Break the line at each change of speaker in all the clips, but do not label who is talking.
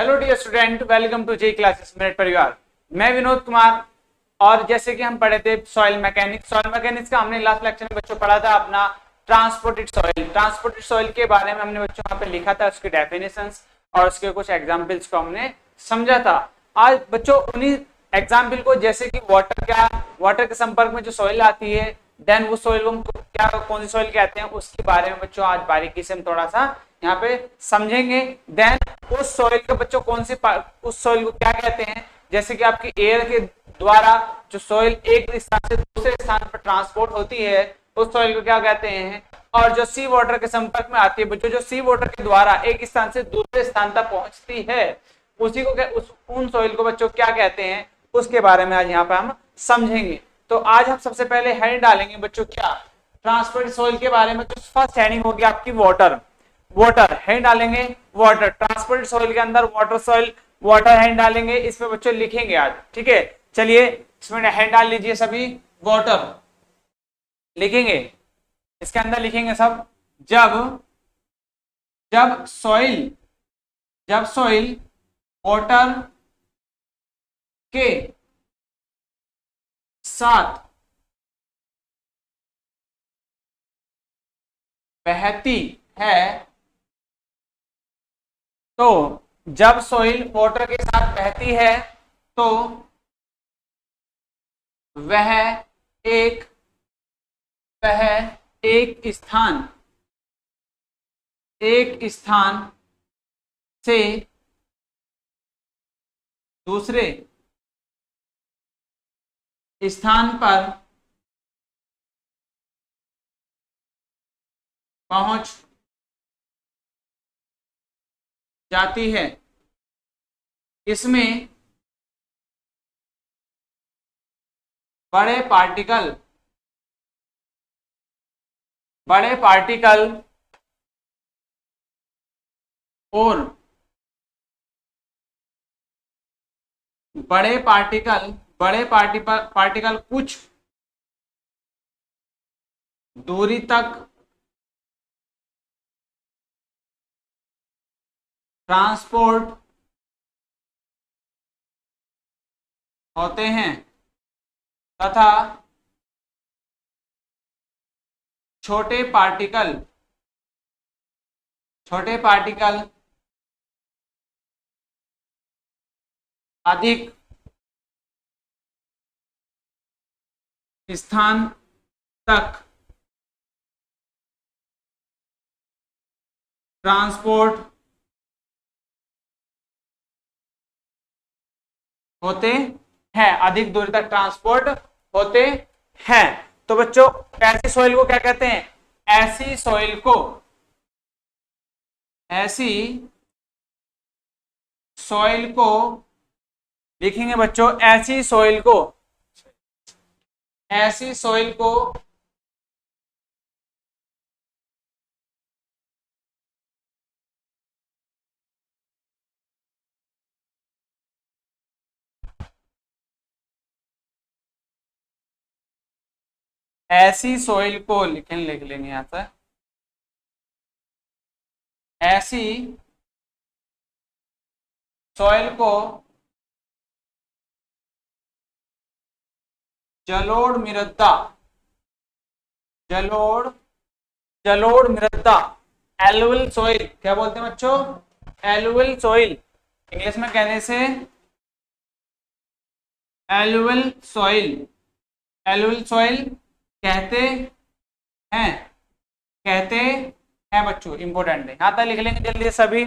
Hello dear student, welcome to J classes Meerut परिवार। मैं विनोद कुमार। और जैसे कि हम पढ़े थे सॉइल मैकेनिक्स का हमने लास्ट लेक्चर में बच्चों पढ़ा था अपना ट्रांसपोर्टेड सॉइल के बारे में हमने बच्चों वहां पे लिखा था, उसकी डेफिनेशंस और उसके कुछ एग्जांपल्स को हमने समझा था। आज बच्चों उन्हीं एग्जाम्पल को, जैसे कि वाटर के संपर्क में जो सॉइल आती है, देन वो सॉइल को क्या कौन सी सॉइल कहते हैं, उसके बारे में बच्चों आज बारीकी से हम थोड़ा सा यहाँ पे समझेंगे। देन उस सॉइल के बच्चों उस सॉइल को क्या कहते हैं, जैसे कि आपकी एयर के द्वारा जो सॉइल एक स्थान से दूसरे स्थान पर ट्रांसपोर्ट होती है उस सॉइल को क्या कहते हैं। और जो सी वाटर के संपर्क में आती है बच्चों, जो सी वाटर के द्वारा एक स्थान से दूसरे स्थान तक पहुंचती है, उसी को उन सॉइल को बच्चों क्या कहते हैं, उसके बारे में आज यहाँ पे हम समझेंगे। तो आज हम सबसे पहले हेडिंग डालेंगे बच्चों क्या, ट्रांसपोर्टेड सॉइल के बारे में। तो फर्स्ट हेडिंग होगी आपकी वाटर हेडिंग डालेंगे। वाटर ट्रांसपोर्टेड सॉइल के अंदर वाटर हेडिंग डालेंगे, इस पे बच्चों लिखेंगे आज। ठीक है, चलिए इसमें हेडिंग डाल लीजिए सभी। वाटर लिखेंगे, इसके अंदर लिखेंगे सब। जब सॉइल वाटर के साथ बहती है, तो जब सॉइल वाटर के साथ बहती है तो वह एक स्थान से दूसरे स्थान पर पहुंच जाती है। इसमें बड़े पार्टिकल और बड़े पार्टिकल कुछ दूरी तक ट्रांसपोर्ट होते हैं तथा छोटे पार्टिकल अधिक स्थान तक ट्रांसपोर्ट होते हैं, अधिक दूरी तक ट्रांसपोर्ट होते हैं। तो बच्चों ऐसी सॉइल को क्या कहते हैं, ऐसी सॉइल को लिखेंगे बच्चों। ऐसी सॉइल को लिख लेंगे यहां पर। ऐसी सॉइल को जलोढ़ मृदा एलुवियल सॉइल क्या बोलते हैं बच्चों, एलुवियल सॉइल। इंग्लिश में कहने से एलुवियल सॉइल कहते हैं बच्चों, इंपोर्टेंट है, यहां तक लिख लेंगे जल्दी सभी।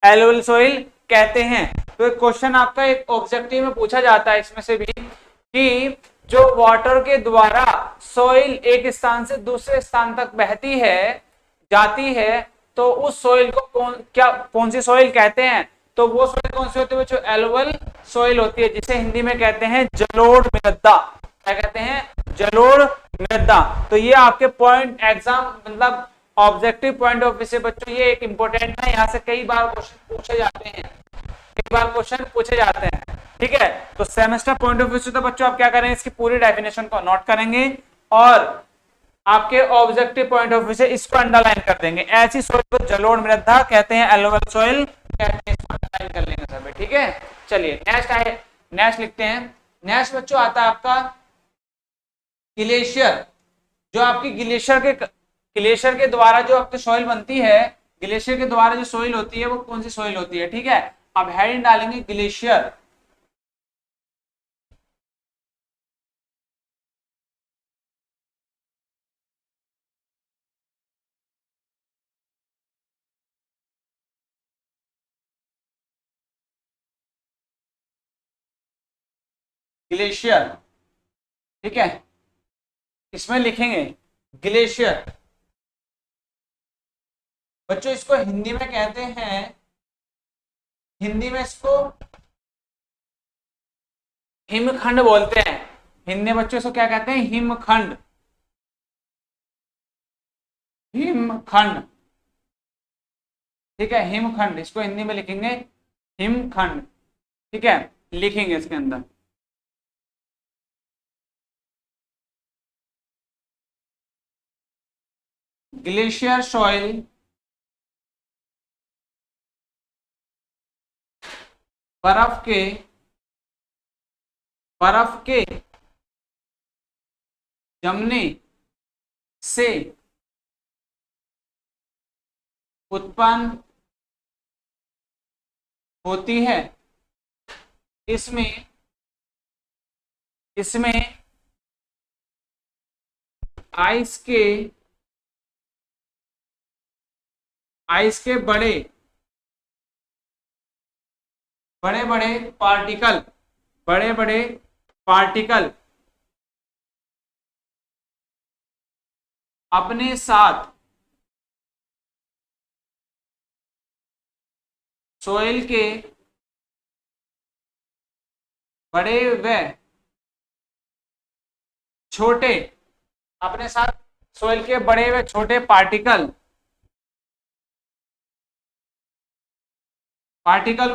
एलुवियल सॉइल कहते हैं। तो एक क्वेश्चन आपका एक ऑब्जेक्टिव में पूछा जाता है इसमें से भी, कि जो वाटर के द्वारा सॉइल एक स्थान से दूसरे स्थान तक जाती है, तो उस सॉइल को कौन सी सॉइल कहते हैं। तो वो सॉइल कौन सी होती है बच्चों, एलुवियल सॉइल होती है, जिसे हिंदी में कहते हैं जलोढ़ मृदा। क्या कहते हैं, जलोढ़ मृदा। तो ये आपके पॉइंट एग्जाम मतलब ऑब्जेक्टिव पॉइंट ऑफ व्यू से बच्चों ये एक इंपॉर्टेंट है, यहाँ से कई बार क्वेश्चन पूछे जाते हैं। ठीक है, तो सेमेस्टर पॉइंट ऑफ व्यू से तो बच्चों आप क्या करेंगे, इसकी पूरी डेफिनेशन को नोट करेंगे और आपके ऑब्जेक्टिव पॉइंट ऑफ व्यू से इसको अंडरलाइन कर देंगे। ऐसी सॉइल को जलोढ़ मृदा कहते हैं, एलुवियल सॉइल कहते हैं, इसको अंडरलाइन कर लेंगे सब, ठीक है। चलिए नेक्स्ट आए, नेक्स्ट लिखते हैं। नेक्स्ट बच्चों आता है आपका ग्लेशियर। जो आपकी ग्लेशियर के द्वारा जो आपकी सॉइल बनती है, ग्लेशियर के द्वारा जो सॉइल होती है वो कौन सी सॉइल होती है, ठीक है। अब हेडिंग डालेंगे ग्लेशियर। ग्लेशियर, ठीक है, इसमें लिखेंगे ग्लेशियर। बच्चों इसको हिंदी में कहते हैं, हिंदी में इसको हिमखंड बोलते हैं। हिंदी में बच्चों इसको क्या कहते हैं, हिमखंड, हिमखंड, ठीक है, हिमखंड। इसको हिंदी में लिखेंगे हिमखंड, ठीक है। लिखेंगे इसके अंदर ग्लेशियर सॉइल बर्फ के जमने से उत्पन्न होती है। इसमें इसमें आइस के बड़े बड़े बड़े पार्टिकल अपने साथ सोइल के बड़े व छोटे, अपने साथ सोइल के बड़े व छोटे पार्टिकल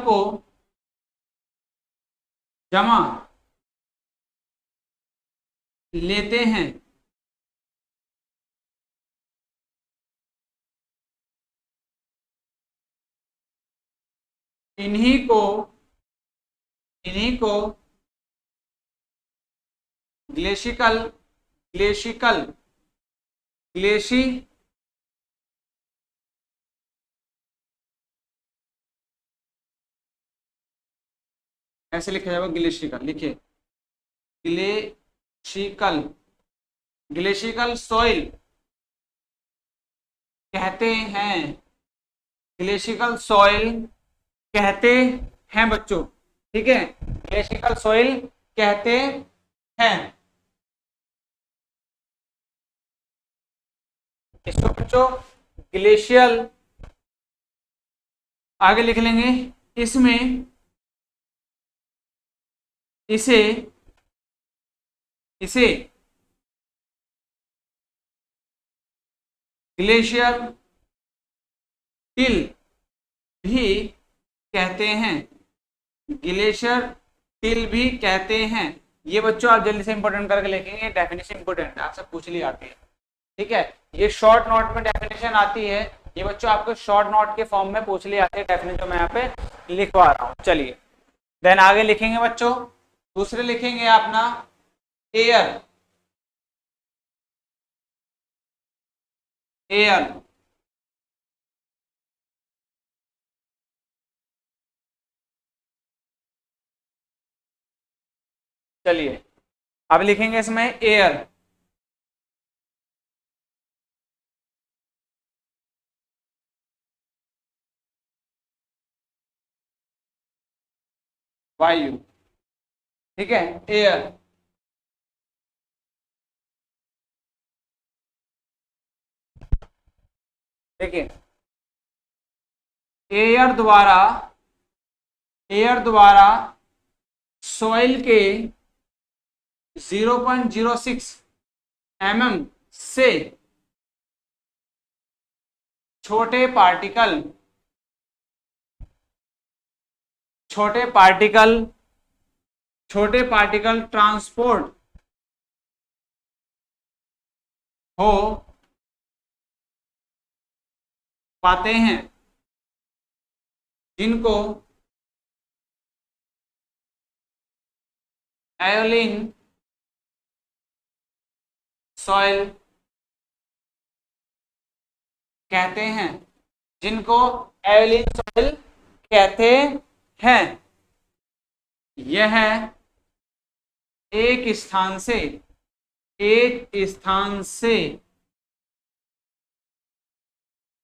को जमा लेते हैं। इन्हीं को ग्लेशिकल ग्लेशिकल ग्लेशी ऐसे लिखा जाएगा, ग्लेशिकल लिखिए, ग्लेशिकल ग्लेशिकल सॉइल कहते हैं, ग्लेशिकल सॉइल कहते हैं बच्चों, ठीक है, ग्लेशिकल सॉइल कहते हैं। इसको बच्चों ग्लेशियल आगे लिख लेंगे। इसमें इसे ग्लेशियर टिल भी कहते हैं, ग्लेशियर टिल भी कहते हैं। ये बच्चों आप जल्दी से इंपॉर्टेंट करके लिखेंगे, डेफिनेशन इंपॉर्टेंट है, आपसे पूछ ली आती है, ठीक है। ये शॉर्ट नोट में डेफिनेशन आती है, ये बच्चों आपको शॉर्ट नोट के फॉर्म में पूछ ली आती है डेफिनेशन, मैं यहाँ पे लिखवा रहा हूँ। चलिए देन आगे लिखेंगे बच्चों, दूसरे लिखेंगे अपना एयर, एयर, चलिए अब लिखेंगे इसमें एयर, वायु, ठीक है, एयर। देखिए एयर द्वारा सॉइल के 0.06 mm से छोटे पार्टिकल ट्रांसपोर्ट हो पाते हैं। जिनको आयोलिन सॉइल कहते हैं, जिनको आयोलिन सॉइल कहते हैं। यह एक स्थान से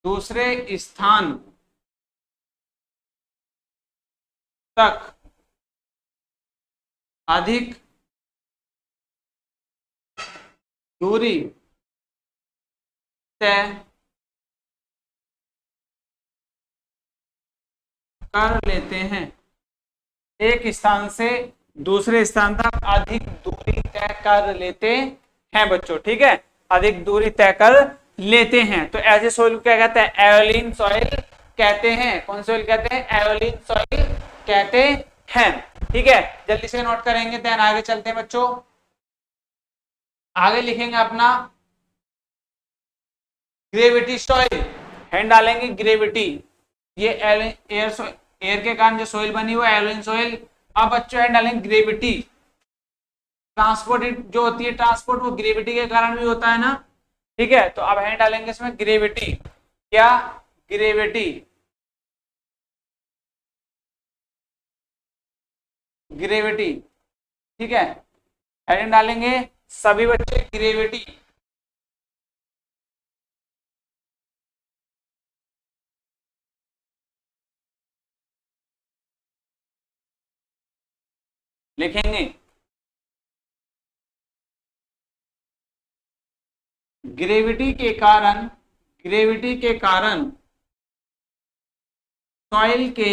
दूसरे स्थान तक अधिक दूरी तय कर लेते हैं। एक स्थान से दूसरे स्थान तक अधिक दूरी तय कर लेते हैं बच्चों, ठीक है, अधिक दूरी तय कर लेते हैं। तो ऐसे सॉइल को क्या कहते हैं? आयोलिन सॉइल कहते हैं। कौन सॉइल कहते हैं? आयोलिन सॉइल कहते हैं, ठीक है। जल्दी से नोट करेंगे, देन आगे चलते हैं बच्चों। आगे लिखेंगे अपना ग्रेविटी सॉइल, हैंड डालेंगे ग्रेविटी। ये एयर के कारण जो सॉइल बनी हुई है आयोलिन सॉइल। अब बच्चों हैंड डालेंगे ग्रेविटी। ट्रांसपोर्टेड जो होती है ट्रांसपोर्ट, वो ग्रेविटी के कारण भी होता है ना, ठीक है। तो अब हैंड डालेंगे इसमें ग्रेविटी। क्या? ग्रेविटी, ग्रेविटी, ठीक है। हैंड डालेंगे सभी बच्चे ग्रेविटी। लिखेंगे ग्रेविटी के कारण सॉइल के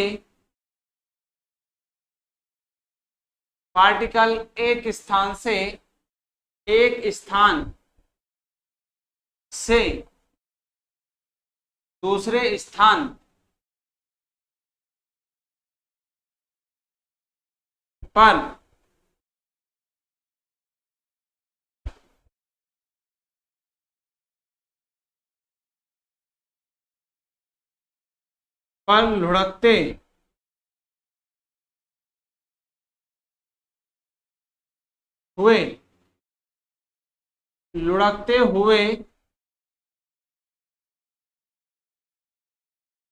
पार्टिकल एक स्थान से दूसरे स्थान पर लुढ़कते हुए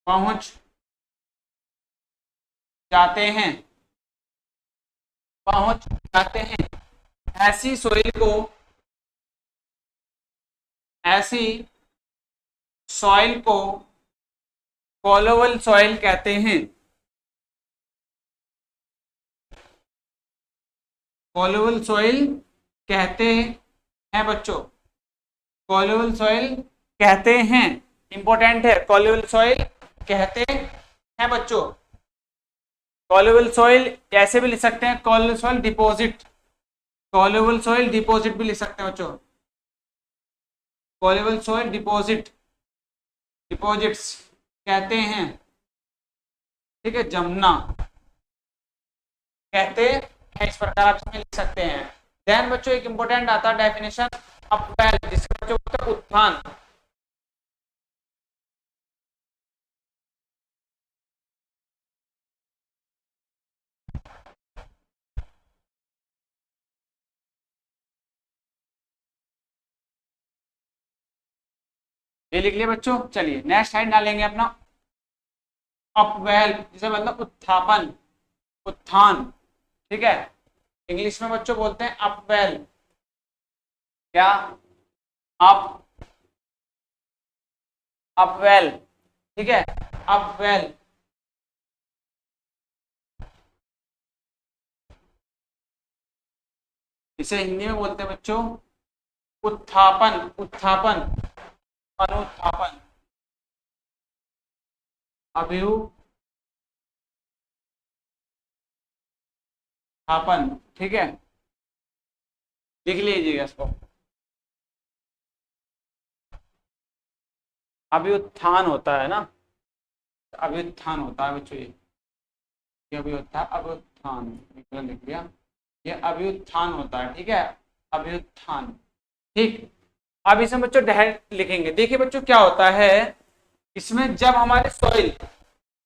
पहुंच जाते हैं, ऐसी सॉइल को कॉलोवल सॉइल कहते हैं। कॉलोवल सॉइल कहते हैं बच्चों, कॉलोवल सॉइल कहते हैं, इंपॉर्टेंट है। कॉलोवल सॉइल कहते हैं बच्चों। कॉलोवल सॉइल ऐसे भी लिख सकते हैं, कॉलोवल सॉइल डिपॉजिट, कॉलोवल सॉइल डिपॉजिट भी लिख सकते हैं बच्चों। कॉलोवल सॉइल डिपॉजिट्स कहते हैं, ठीक है। जमुना कहते हैं, इस प्रकार आप इसमें लिख सकते हैं। देन बच्चों एक इंपॉर्टेंट आता है डेफिनेशन अपवेल, जिसका बच्चों होता है उत्थान। ये लिख लिया बच्चों। चलिए नेक्स्ट हेड डालेंगे अपना अपवेल, जिसे मतलब उत्थापन, उत्थान, ठीक है। इंग्लिश में बच्चों बोलते हैं अपवेल। क्या? अपवेल, ठीक है, अपवेल। इसे हिंदी में बोलते हैं बच्चों उत्थापन, अनुत्थापन, अभ्युत्थापन, ठीक है। लिख लीजिएगा इसको। अभ्युत्थान होता है ना, अभ्युत्थान होता है बच्चों। ये अभी होता है अभ्युत्थान, लिख लिया। ये अभ्युत्थान होता है, ठीक है, अभ्युत्थान, ठीक। अब इसमें बच्चों डायरेक्ट लिखेंगे। देखिए बच्चों क्या होता है इसमें, जब हमारे सॉइल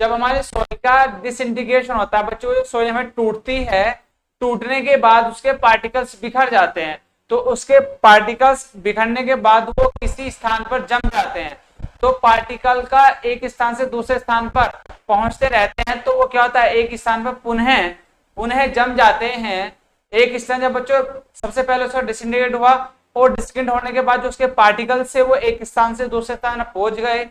जब हमारे सॉइल का डिसइंटीग्रेशन होता है बच्चों, सॉइल हमें टूटती है, टूटने के बाद उसके पार्टिकल्स बिखर जाते हैं, तो उसके पार्टिकल्स बिखरने के बाद वो किसी स्थान पर जम जाते हैं, तो पार्टिकल का एक स्थान से दूसरे स्थान पर पहुंचते रहते हैं, तो वो क्या होता है, एक स्थान पर पुनः पुनः जम जाते हैं। एक स्थान जब बच्चों सबसे पहले उसका डिसइंटीग्रेट हुआ और डिसइंटीग्रेट होने के बाद जो उसके पार्टिकल से वो एक स्थान से दूसरे स्थान पर पहुंच गए,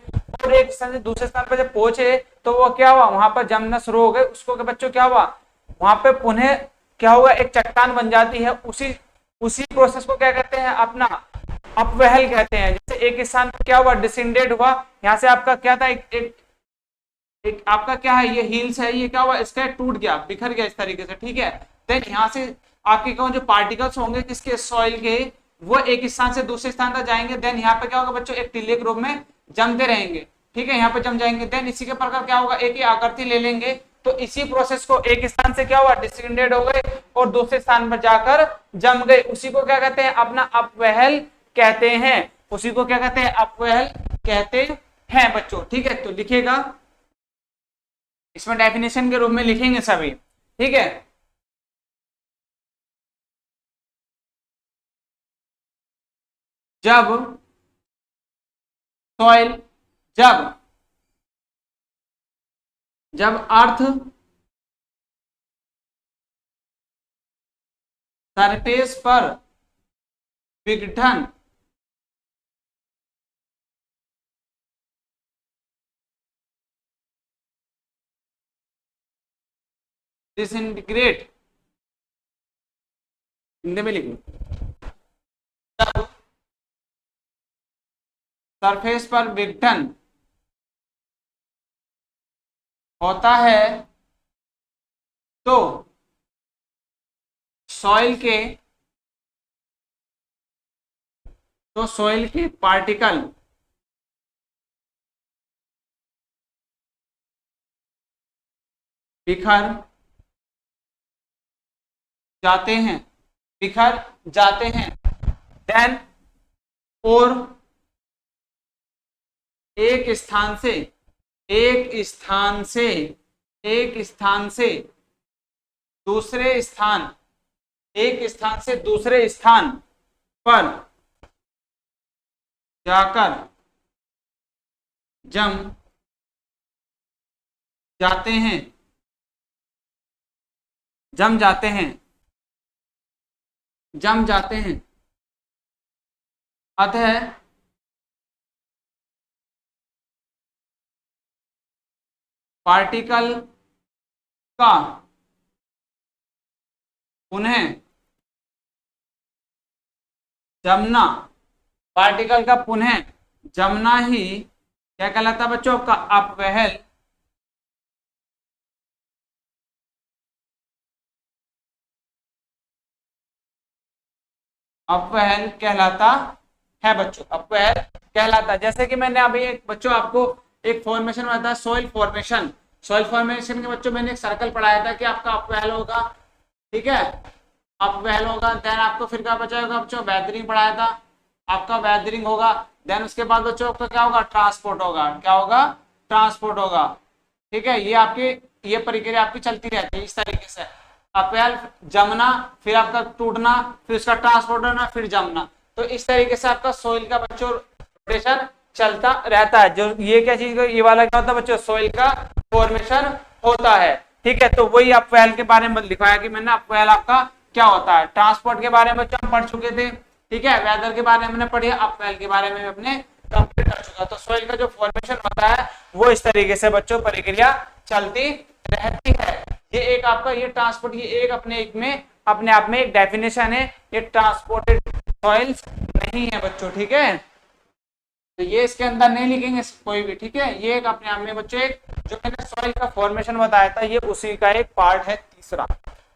और एक स्थान से दूसरे स्थान पर जब पहुंचे तो वो क्या हुआ, वहां पर जमना शुरू हो गए, उसको के बच्चों क्या हुआ, वहां पे पुनः क्या होगा, एक चट्टान बन जाती है। उसी प्रोसेस को क्या कहते हैं, अपना अपवहल कहते हैं। जैसे एक स्थान पर क्या हुआ, डिसइंटीग्रेट हुआ, यहाँ से आपका क्या था, एक आपका क्या है, ये हील्स है, ये क्या हुआ, इसका टूट गया, बिखर गया इस तरीके से, ठीक है। देन यहाँ से आपके कौन जो पार्टिकल्स होंगे किसके, सॉइल के, वो एक स्थान से दूसरे स्थान तक जाएंगे। देन यहाँ पे क्या होगा बच्चों, एक टिल्ले के रूप में जमते रहेंगे, ठीक है, यहाँ पे जम जाएंगे। देन इसी के प्रकार क्या होगा, एक ही आकृति ले लेंगे, तो इसी प्रोसेस को एक स्थान से क्या हुआ, डिसइंटीग्रेट हो गए और दूसरे स्थान पर जाकर जम गए, उसी को क्या कहते हैं, अपना अपवहल कहते हैं, उसी को क्या कहते हैं, अपवहल कहते हैं बच्चों, ठीक है। तो लिखिएगा, इसमें डेफिनेशन के रूप में लिखेंगे सभी, ठीक है। जब सॉइल जब अर्थ सरफेस पर विघटन डिसइंटीग्रेट, हिंदी में लिखूं, जब सरफेस पर विघटन होता है तो सॉइल के पार्टिकल बिखर जाते हैं देन और एक स्थान से दूसरे स्थान पर जाकर जम जाते हैं अतः पार्टिकल का पुनः जमना ही क्या कहलाता है बच्चों, का अपवहल कहलाता है बच्चों, अपवहल कहलाता है। जैसे कि मैंने अभी एक बच्चों आपको एक फॉर्मेशन बताया, सॉइल फॉर्मेशन के बच्चों मैंने एक सर्कल पढ़ाया था कि आपका अपवहल होगा, ठीक है, अपवहल होगा। देन आपको फिर क्या बचा होगा बच्चों, वेदरिंग पढ़ाया था, आपका वेदरिंग होगा। देन उसके बाद बच्चों आपका क्या होगा, ट्रांसपोर्ट होगा, ठीक है। ये प्रक्रिया आपकी चलती रहती है इस तरीके से, अपवहल, जमना, फिर आपका टूटना, फिर उसका ट्रांसपोर्ट होना, फिर जमना, तो इस तरीके से आपका सॉइल का बच्चों रोटेशन चलता रहता है। जो ये क्या चीज, ये वाला क्या होता है बच्चों, सॉइल का फॉर्मेशन होता है, ठीक है। तो वही अपवहल के बारे में लिखवाया कि मैंने, अपवहल आपका क्या होता है। ट्रांसपोर्ट के बारे में बच्चों हम पढ़ चुके थे, ठीक है, वेदर के बारे में हमने पढ़ी, अपवहल के बारे में अपने कंप्लीट कर चुका। तो सॉइल का जो फॉर्मेशन होता है वो इस तरीके से बच्चों प्रक्रिया चलती रहती है। ये एक आपका ये ट्रांसपोर्ट, ये एक अपने आप में एक डेफिनेशन है, ये ट्रांसपोर्टेड सॉइल्स नहीं है बच्चों, ठीक है। तो ये इसके अंदर नहीं लिखेंगे कोई भी, ठीक है। ये एक अपने आप में बच्चों एक जो मैंने सॉइल का फॉर्मेशन बताया था, ये उसी का एक पार्ट है तीसरा,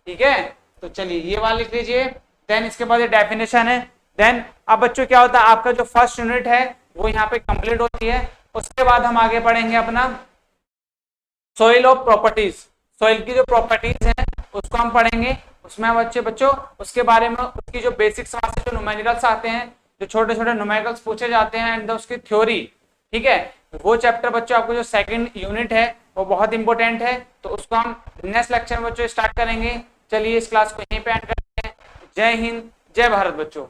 ठीक है। तो चलिए ये वाला लिख लीजिए। देन इसके बाद ये डेफिनेशन है। देन अब बच्चों क्या होता है, आपका जो फर्स्ट यूनिट है वो यहाँ पे कंप्लीट होती है। उसके बाद हम आगे पढ़ेंगे अपना सॉइल ऑफ प्रॉपर्टीज, सॉइल की जो प्रॉपर्टीज हैं उसको हम पढ़ेंगे। उसमें बच्चों उसके बारे में, उसकी जो बेसिक्स वहां से जो न्यूमेरिकल्स आते हैं, जो छोटे छोटे न्यूमेरिकल्स पूछे जाते हैं एंड उसकी थ्योरी, ठीक है, वो चैप्टर बच्चों आपको जो सेकंड यूनिट है वो बहुत इंपॉर्टेंट है, तो उसको हम नेक्स्ट लेक्चर में बच्चों स्टार्ट करेंगे। चलिए इस क्लास को यहीं पे एंड करते हैं। जय हिंद, जय भारत बच्चों।